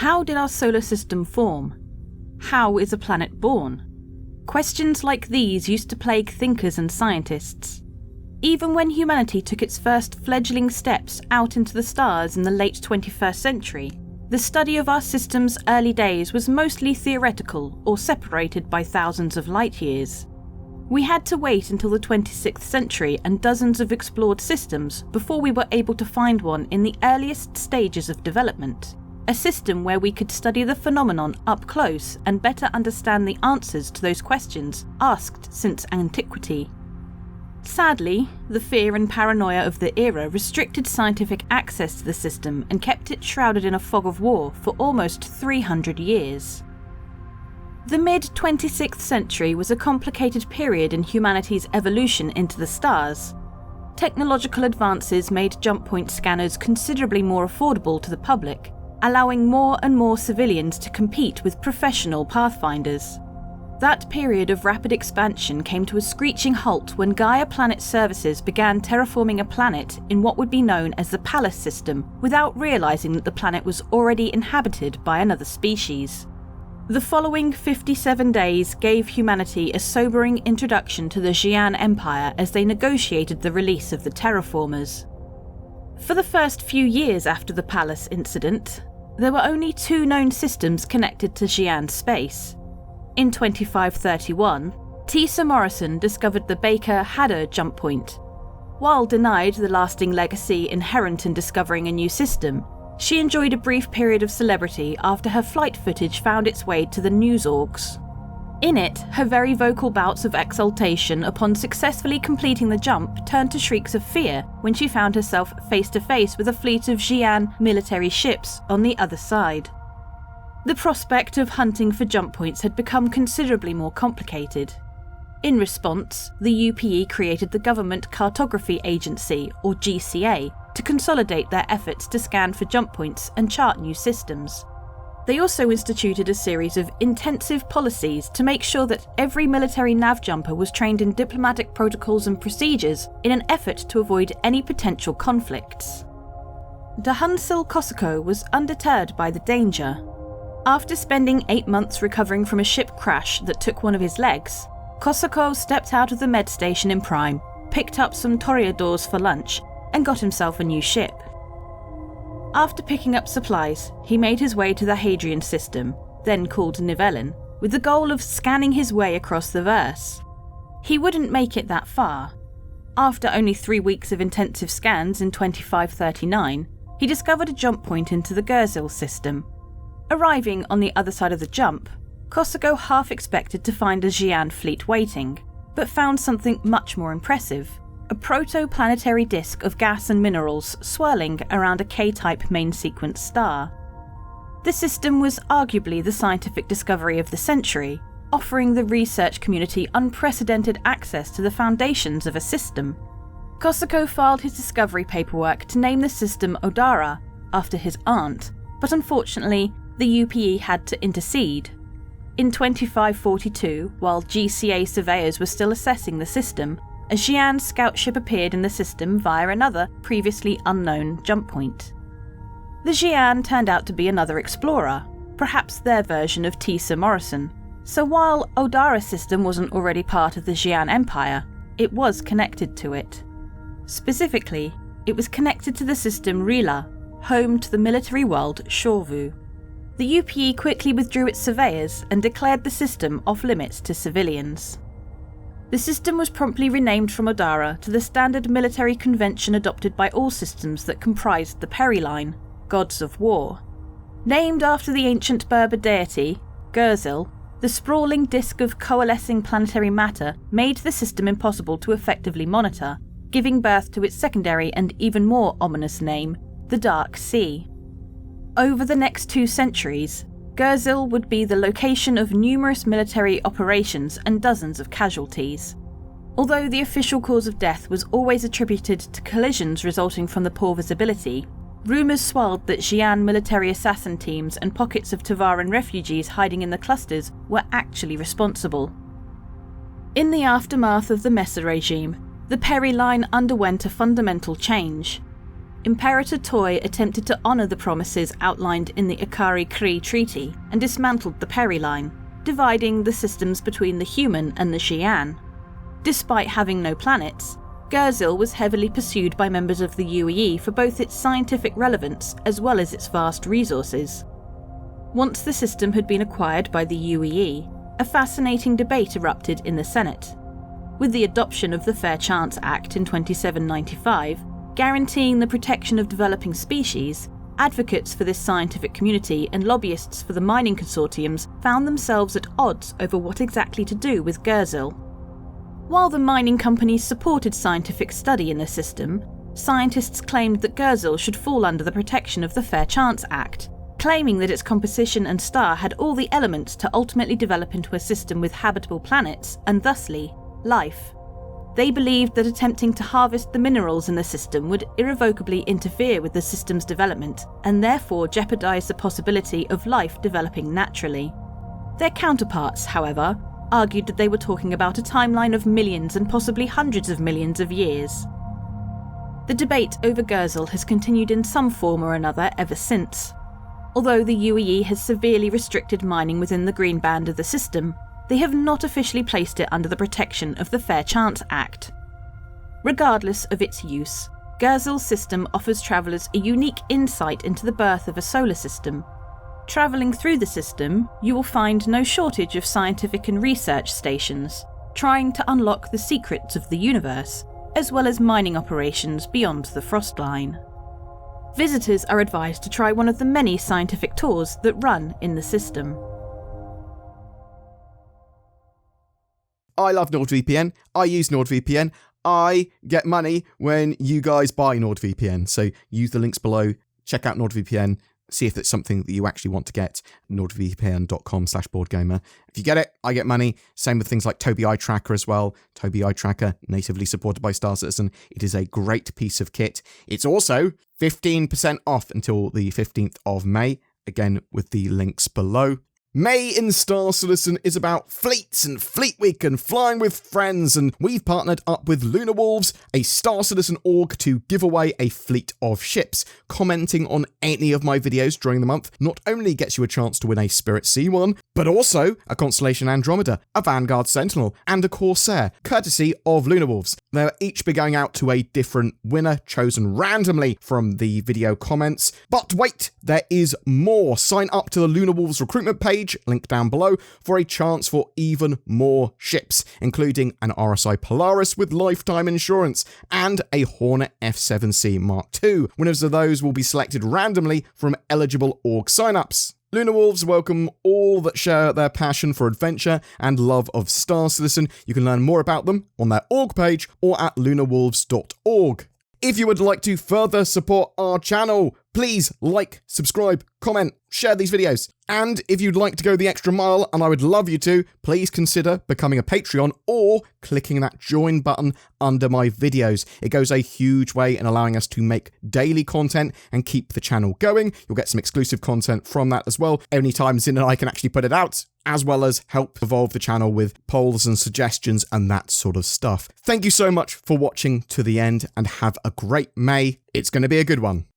How did our solar system form? How is a planet born? Questions like these used to plague thinkers and scientists. Even when humanity took its first fledgling steps out into the stars in the late 21st century, the study of our system's early days was mostly theoretical or separated by thousands of light years. We had to wait until the 26th century and dozens of explored systems before we were able to find one in the earliest stages of development, a system where we could study the phenomenon up close and better understand the answers to those questions asked since antiquity. Sadly, the fear and paranoia of the era restricted scientific access to the system and kept it shrouded in a fog of war for almost 300 years. The mid-26th century was a complicated period in humanity's evolution into the stars. Technological advances made jump point scanners considerably more affordable to the public, allowing more and more civilians to compete with professional pathfinders. That period of rapid expansion came to a screeching halt when Gaia Planet Services began terraforming a planet in what would be known as the Pallas system without realizing that the planet was already inhabited by another species. The following 57 days gave humanity a sobering introduction to the Xi'an Empire as they negotiated the release of the terraformers. For the first few years after the Pallas incident, there were only 2 known systems connected to Xi'an space. In 2531, Tisa Morrison discovered the Baker-Hadder jump point. While denied the lasting legacy inherent in discovering a new system, she enjoyed a brief period of celebrity after her flight footage found its way to the news orgs. In it, her very vocal bouts of exultation upon successfully completing the jump turned to shrieks of fear when she found herself face to face with a fleet of Xi'an military ships on the other side. The prospect of hunting for jump points had become considerably more complicated. In response, the UPE created the Government Cartography Agency, or GCA, to consolidate their efforts to scan for jump points and chart new systems. They also instituted a series of intensive policies to make sure that every military nav jumper was trained in diplomatic protocols and procedures in an effort to avoid any potential conflicts. Dahansil Kosako was undeterred by the danger. After spending 8 months recovering from a ship crash that took one of his legs, Kosako stepped out of the med station in Prime, picked up some toreadors for lunch, and got himself a new ship. After picking up supplies, he made his way to the Hadrian system, then called Nivellen, with the goal of scanning his way across the verse. He wouldn't make it that far. After only 3 weeks of intensive scans in 2539, he discovered a jump point into the Gurzil system. Arriving on the other side of the jump, Kosako half expected to find a Xi'an fleet waiting, but found something much more impressive, a proto-planetary disk of gas and minerals swirling around a K-type main sequence star. The system was arguably the scientific discovery of the century, offering the research community unprecedented access to the foundations of a system. Kosako filed his discovery paperwork to name the system Odara, after his aunt, but unfortunately, the UPE had to intercede. In 2542, while GCA surveyors were still assessing the system, a Xi'an scout ship appeared in the system via another, previously unknown jump point. The Xi'an turned out to be another explorer, perhaps their version of Tisa Morrison, so while Odara's system wasn't already part of the Xi'an Empire, it was connected to it. Specifically, it was connected to the system Rila, home to the military world Shorvu. The UPE quickly withdrew its surveyors and declared the system off-limits to civilians. The system was promptly renamed from Odara to the standard military convention adopted by all systems that comprised the Peri line, gods of war. Named after the ancient Berber deity, Gurzil, the sprawling disk of coalescing planetary matter made the system impossible to effectively monitor, giving birth to its secondary and even more ominous name, the Dark Sea. Over the next 2 centuries, Gurzil would be the location of numerous military operations and dozens of casualties. Although the official cause of death was always attributed to collisions resulting from the poor visibility, rumours swirled that Xi'an military assassin teams and pockets of Tavaran refugees hiding in the clusters were actually responsible. In the aftermath of the Mesa regime, the Peri line underwent a fundamental change. Imperator Toy attempted to honour the promises outlined in the Ikari-Kree Treaty and dismantled the Peri Line, dividing the systems between the human and the Xi'an. Despite having no planets, Gurzil was heavily pursued by members of the UEE for both its scientific relevance as well as its vast resources. Once the system had been acquired by the UEE, a fascinating debate erupted in the Senate. With the adoption of the Fair Chance Act in 2795, guaranteeing the protection of developing species, advocates for this scientific community and lobbyists for the mining consortiums found themselves at odds over what exactly to do with Gurzil. While the mining companies supported scientific study in the system, scientists claimed that Gurzil should fall under the protection of the Fair Chance Act, claiming that its composition and star had all the elements to ultimately develop into a system with habitable planets and thusly, life. They believed that attempting to harvest the minerals in the system would irrevocably interfere with the system's development and therefore jeopardise the possibility of life developing naturally. Their counterparts, however, argued that they were talking about a timeline of millions and possibly hundreds of millions of years. The debate over Gurzil has continued in some form or another ever since. Although the UEE has severely restricted mining within the green band of the system, they have not officially placed it under the protection of the Fair Chance Act. Regardless of its use, Gurzil's system offers travellers a unique insight into the birth of a solar system. Travelling through the system, you will find no shortage of scientific and research stations, trying to unlock the secrets of the universe, as well as mining operations beyond the frost line. Visitors are advised to try one of the many scientific tours that run in the system. I love NordVPN. I use NordVPN. I get money when you guys buy NordVPN. So use the links below, check out NordVPN, see if it's something that you actually want to get. nordvpn.com/BoredGamer. If you get it, I get money. Same with things like Tobii Eye Tracker as well. Tobii Eye Tracker, natively supported by Star Citizen. It is a great piece of kit. It's also 15% off until the 15th of May. Again, with the links below. May in Star Citizen is about fleets and Fleet Week and flying with friends, and we've partnered up with Lunar Wolves, a Star Citizen org, to give away a fleet of ships. Commenting on any of my videos during the month not only gets you a chance to win a Spirit C1, but also a Constellation Andromeda, a Vanguard Sentinel, and a Corsair, courtesy of Lunar Wolves. They'll each be going out to a different winner chosen randomly from the video comments. But wait, there is more. Sign up to the Lunar Wolves recruitment page, link down below, for a chance for even more ships, including an RSI Polaris with lifetime insurance and a Hornet F7C Mark II. Winners of those will be selected randomly from eligible org signups. Lunar Wolves welcome all that share their passion for adventure and love of Star Citizen. You can learn more about them on their org page or at lunarwolves.org. If you would like to further support our channel, please like, subscribe, comment, share these videos. And if you'd like to go the extra mile, and I would love you to, please consider becoming a Patreon or clicking that join button under my videos. It goes a huge way in allowing us to make daily content and keep the channel going. You'll get some exclusive content from that as well. Anytime Zin and I can actually put it out, as well as help evolve the channel with polls and suggestions and that sort of stuff. Thank you so much for watching to the end, and have a great May. It's going to be a good one.